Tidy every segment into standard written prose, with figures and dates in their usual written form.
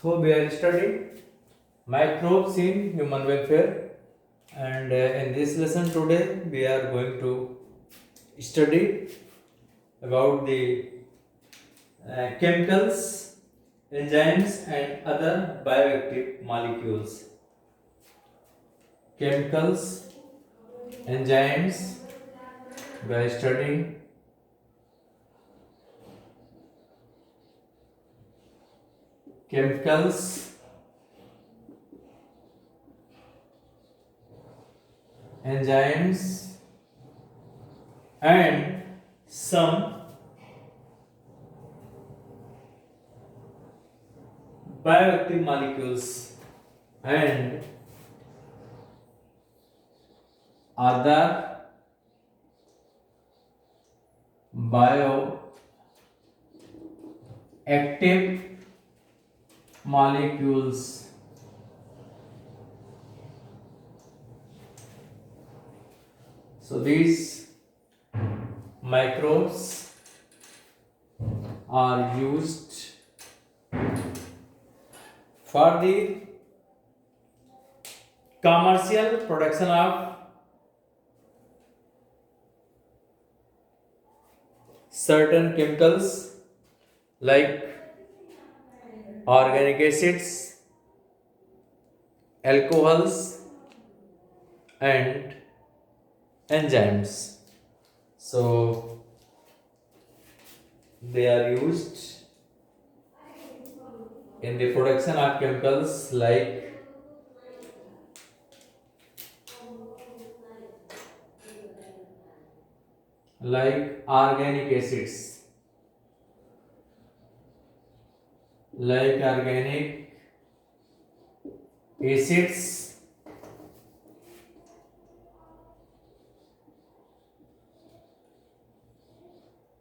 So we are studying microbes in human welfare, and in this lesson today we are going to study about the chemicals, enzymes, and other bioactive molecules. Chemicals, enzymes. We are studying chemicals, enzymes, and some bioactive molecules and other bioactive molecules. So these microbes are used for the commercial production of certain chemicals like organic acids, alcohols, and enzymes. So they are used in the production of chemicals like organic acids, like organic acids,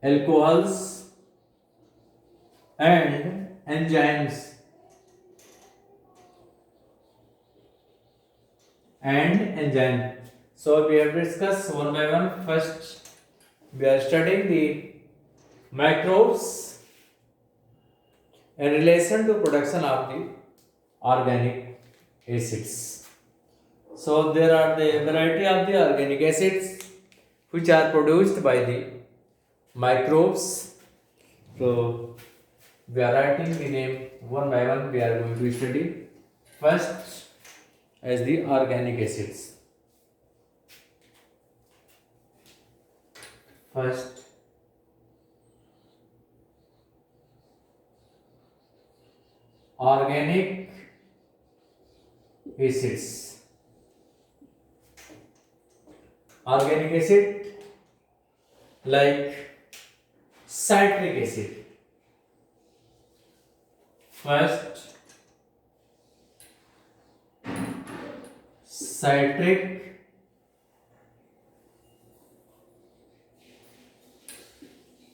alcohols, and enzymes. And enzyme. So we have discussed one by one. First, we are studying the microbes in relation to production of the organic acids. So there are the variety of the organic acids which are produced by the microbes. So we are writing the name one by one. We are going to study first as the organic acids. First, organic acids. Organic acid like citric acid. First, citric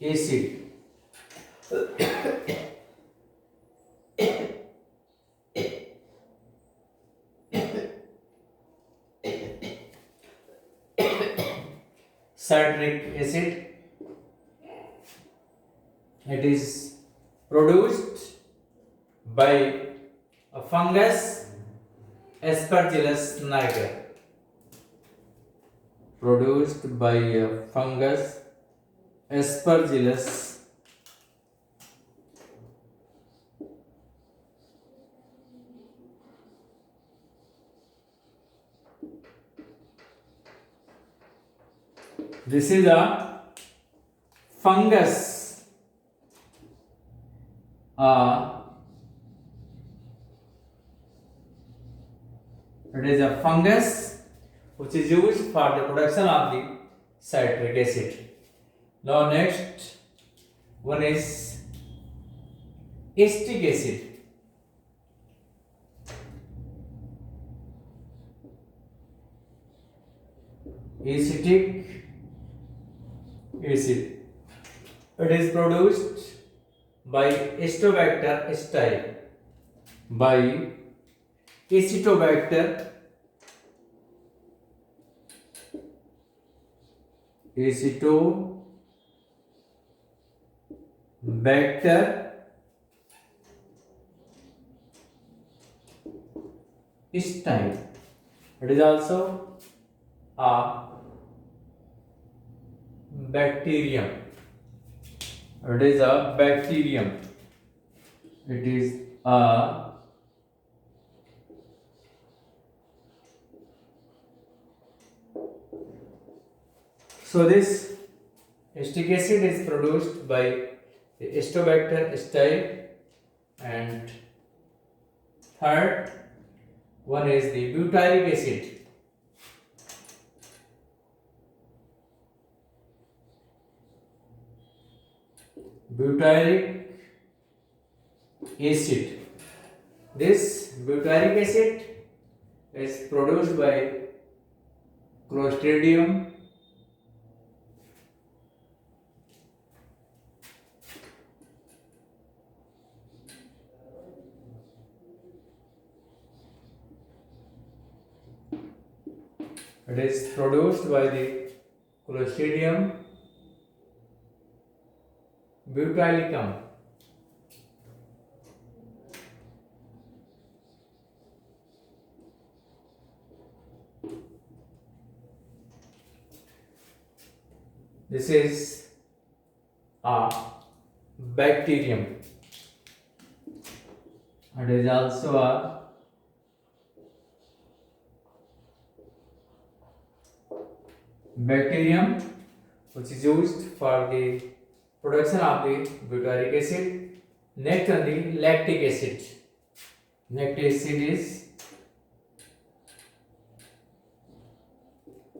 acid. Citric acid, it is produced by a fungus Aspergillus niger. Produced by a fungus Aspergillus this is a fungus it is a fungus which is used for the production of the citric acid. Now next one is acetic acid. Acetic acid. It is produced by Acetobacter style. By Acetobacter yeast. It is also a bacterium. It is a bacterium. It is a so this acetic acid is produced by the Acetobacter style, and third one is the butyric acid. Butyric acid. This butyric acid is produced by Clostridium it is produced by the Clostridium butylicum. This is a bacterium. It is also a bacterium which is used for the production of the butyric acid. Next on the lactic acid. Lactic acid is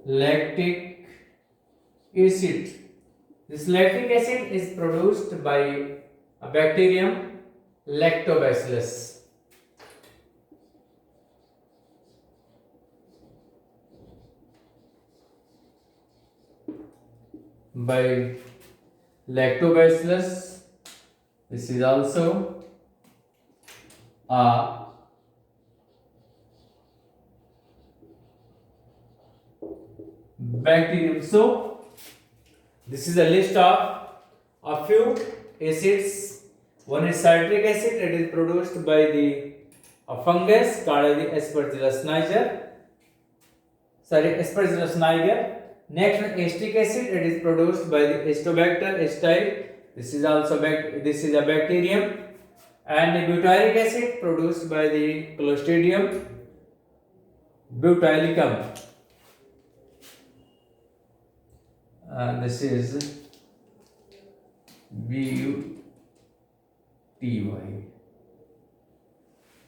lactic acid. This lactic acid is produced by a bacterium Lactobacillus. By Lactobacillus, this is also a bacterium. So this is a list of a few acids. One is citric acid. It is produced by the fungus called the Aspergillus niger. Aspergillus niger. Next one, acetic acid. It is produced by the Acetobacter style. This is also this is a bacterium. And the butyric acid produced by the Clostridium butylicum. This is BUTY.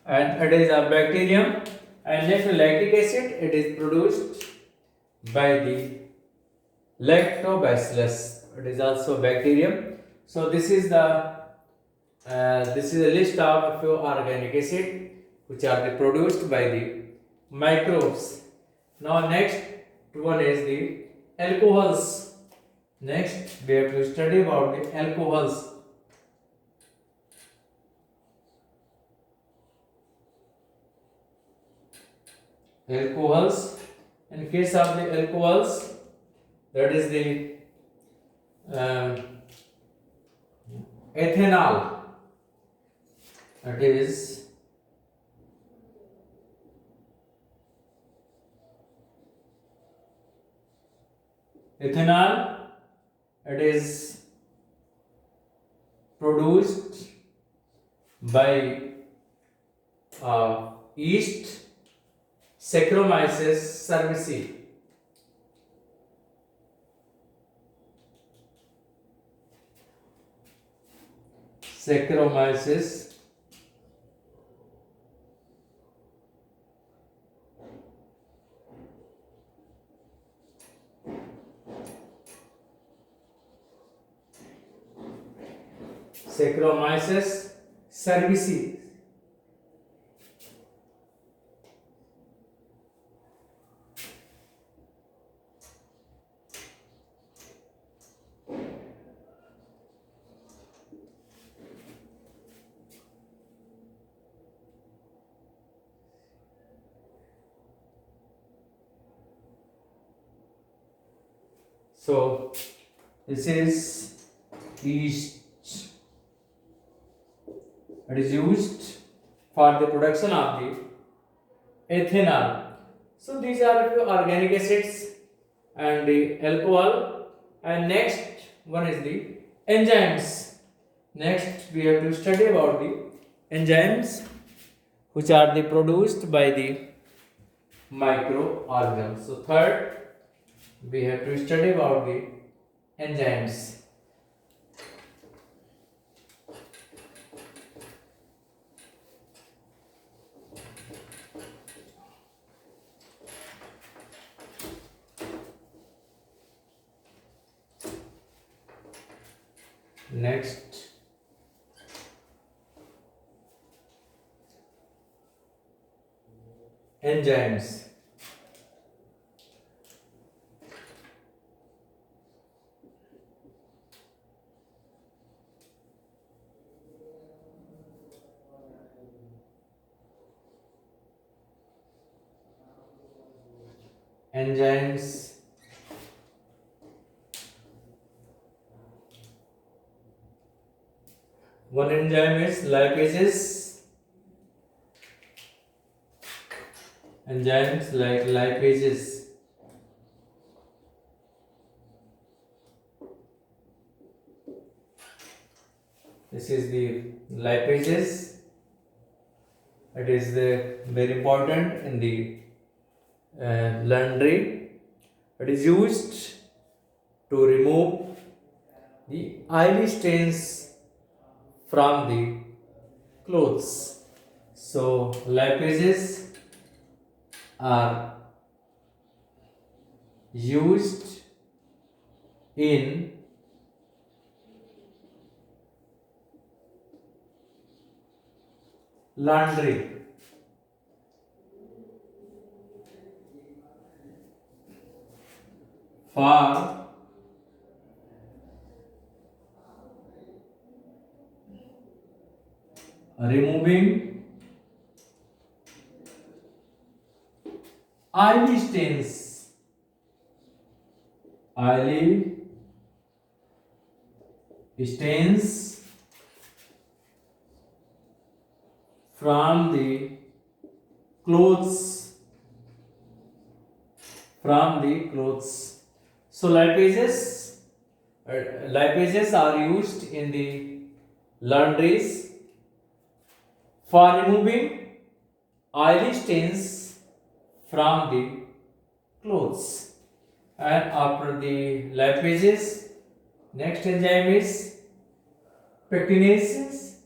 And it is a bacterium. And next lactic acid, it is produced by the Lactobacillus. It is also bacterium. So this is a list of a few organic acid which are produced by the microbes. Now next one is the alcohols. Next we have to study about the alcohols. Alcohols. In case of the alcohols, that is the ethanol. That is ethanol. It is produced by yeast Saccharomyces cerevisiae. Saccharomyces cerevisiae. So this is yeast. It is used for the production of the ethanol. So these are few organic acids and the alcohol. And next one is the enzymes. Next we have to study about the enzymes which are the produced by the microorganisms. So third we have to study about the enzymes. Next, enzymes. Enzymes. One enzyme is lipases. Enzymes like lipases. This is the lipases. It is very important in the laundry. It is used to remove the oily stains from the clothes. So lipases are used in laundry. For removing oily stains, oily stains from the clothes, So lipases are used in the laundries for removing oily stains from the clothes. And after the lipases, next enzyme is pectinases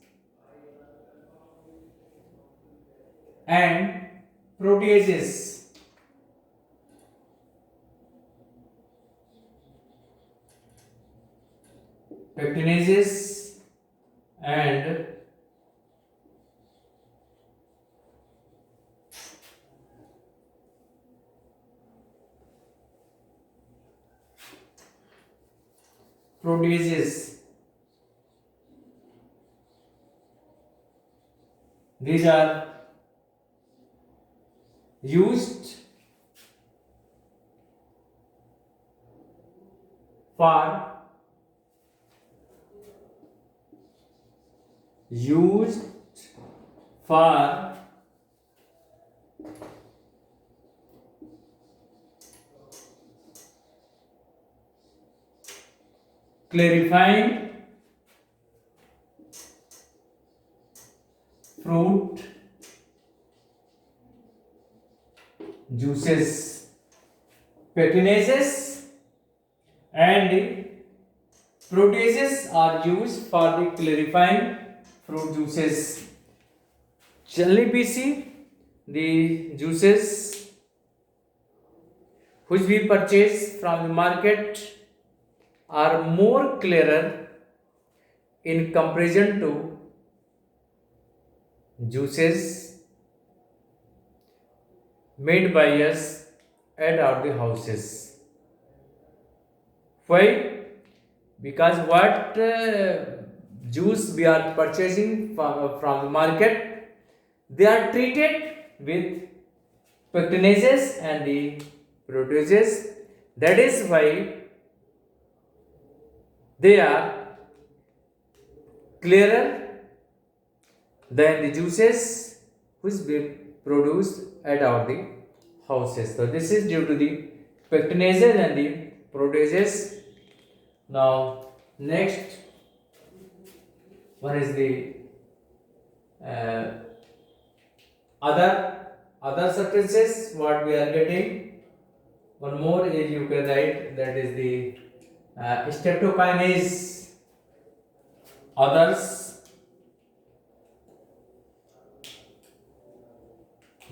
and proteases. Pectinases and proteases. These are used for used for clarifying fruit juices. Pectinases and proteases are used for the clarifying fruit juices. Generally, we see the juices which we purchase from the market are more clearer in comparison to juices made by us at our houses. Why? Because what juice we are purchasing from the market, they are treated with pectinases and the proteases. That is why they are clearer than the juices which we produced at our the houses. So this is due to the pectinases and the proteases. Now next one is the uh, other substances what we are getting. One more is you can write, that is the streptokinase. Others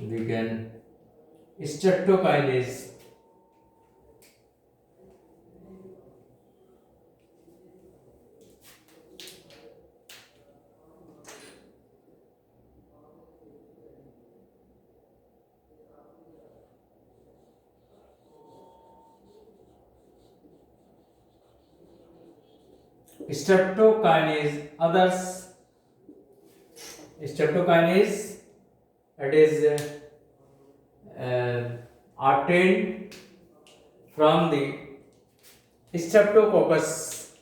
we can streptokinase. Streptokinase others. Streptokinase, it is obtained from the streptococcus.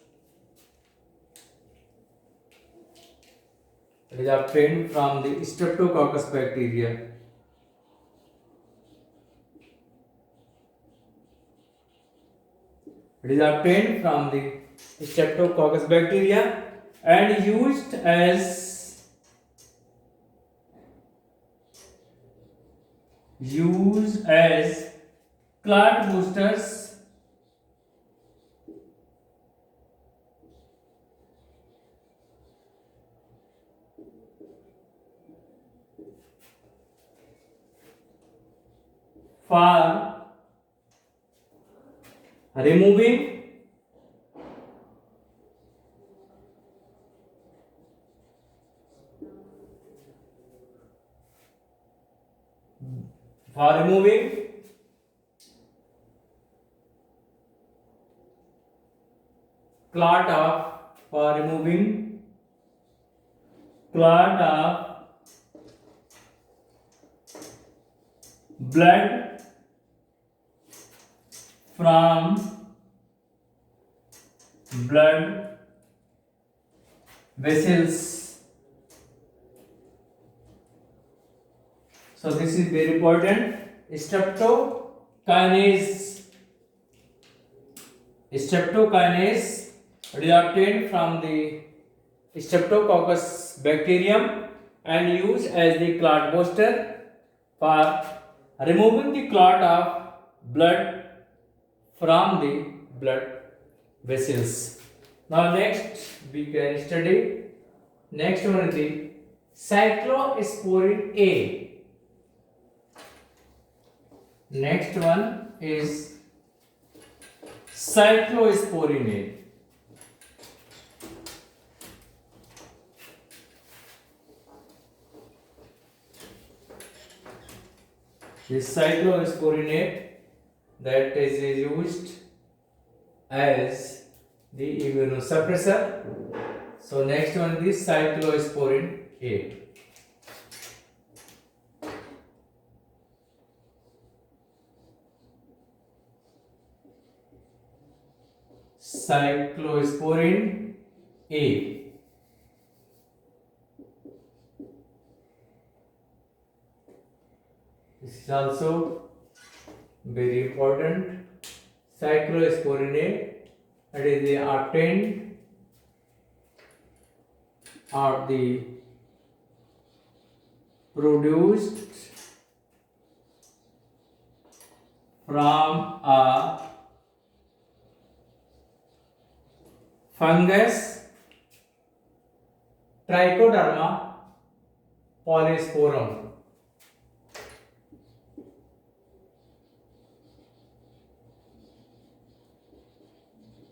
It is obtained from the streptococcus bacteria. It is obtained from the streptococcus bacteria and used as clot boosters for removing for removing clot of for removing clot of blood from blood vessels. So this is very important. Streptokinase it is obtained from the streptococcus bacterium and used as the clot buster for removing the clot of blood from the blood vessels. Now next we can study next one is the cyclosporin A. Next one is cyclosporin A. This cyclosporin A that is used as the immunosuppressor. So next one is cyclosporin A. Cyclosporin A. This is also very important. Cyclosporin A, that is the obtained or the produced from a fungus Trichoderma polysporum.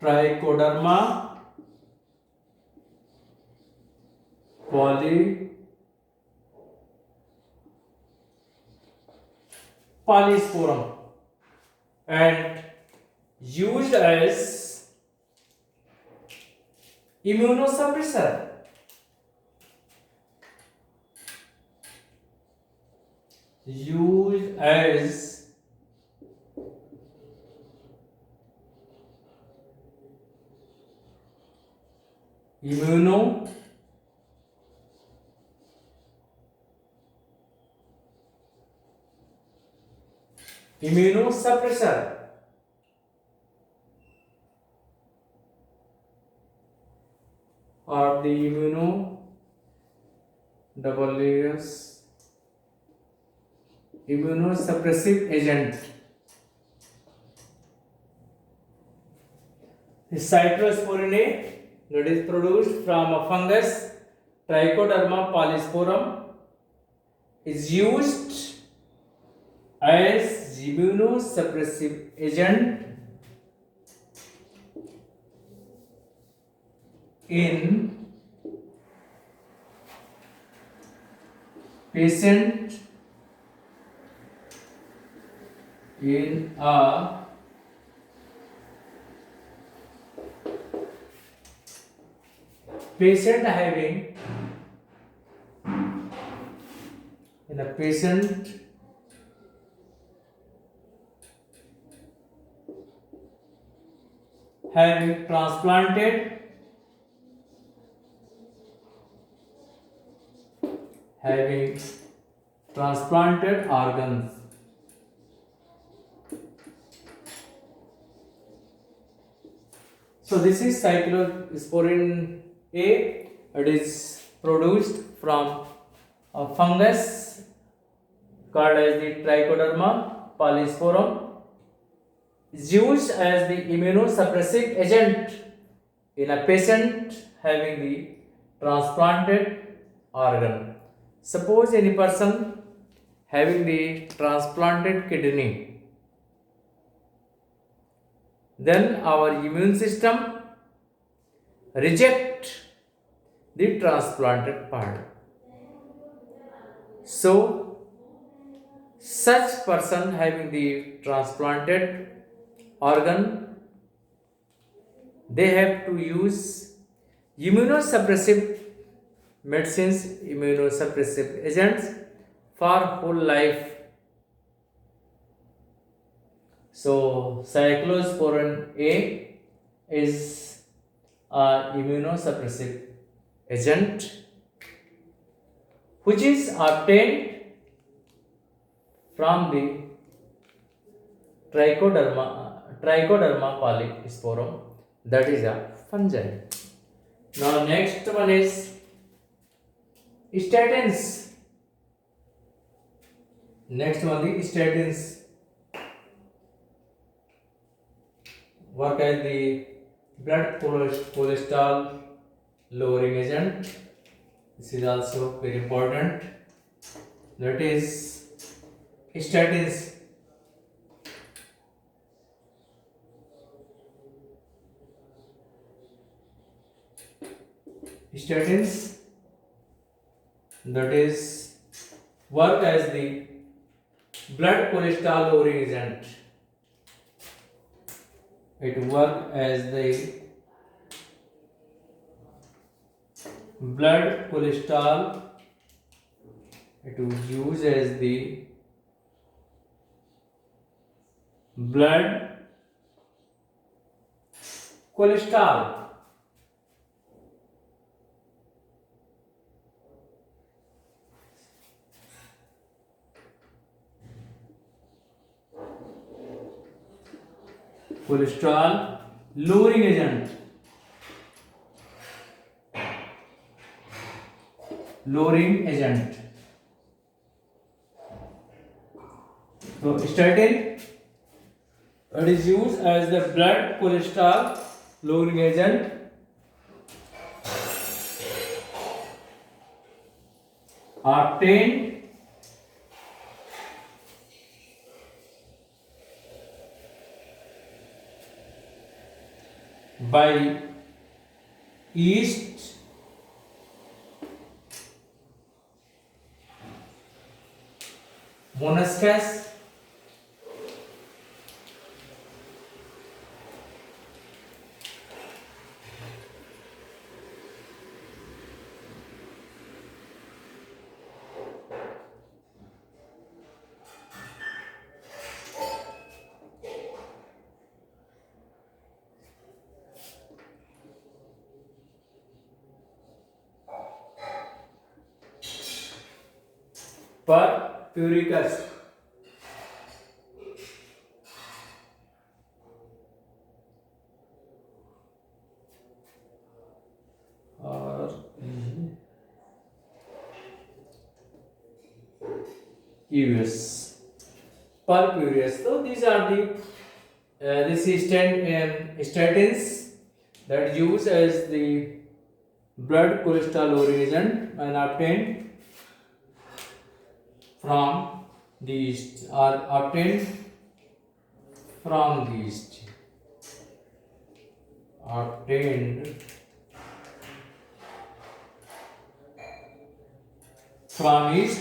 Trichoderma polysporum and used as immunosuppressor. Used as immunosuppressor immunosuppressor or the immunosuppressive agent. The cyclosporin A that is produced from a fungus Trichoderma polysporum is used as immunosuppressive agent in patient in a patient having in a patient having transplanted organs. So this is cyclosporin A. It is produced from a fungus called as the Trichoderma polysporum. Is used as the immunosuppressive agent in a patient having the transplanted organ. Suppose any person having the transplanted kidney, then our immune system reject the transplanted part. So such person having the transplanted organ, they have to use immunosuppressive medicines, immunosuppressive agents for whole life. So cyclosporin A is a immunosuppressive agent which is obtained from the Trichoderma polysporum, that is a fungi. Now next one is statins. Next one is statins. Work as the blood cholesterol lowering agent. This is also very important. That is statins. Statins, that is work as the blood cholesterol lowering agent. It work as the blood cholesterol. It was used as the blood cholesterol. Cholesterol lowering agent. Lowering agent. So statin, it is used as the blood cholesterol lowering agent. Obtained by yeast Monoscas per puricus. EUS. Purpurious. So these are the this is statins that use as the blood cholesterol agent and obtained from the yeast are obtained from the yeast. Obtained from yeast,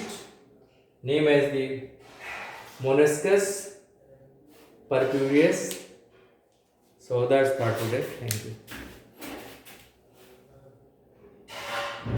name as the Monoscus purpureus. So that's for today. Thank you.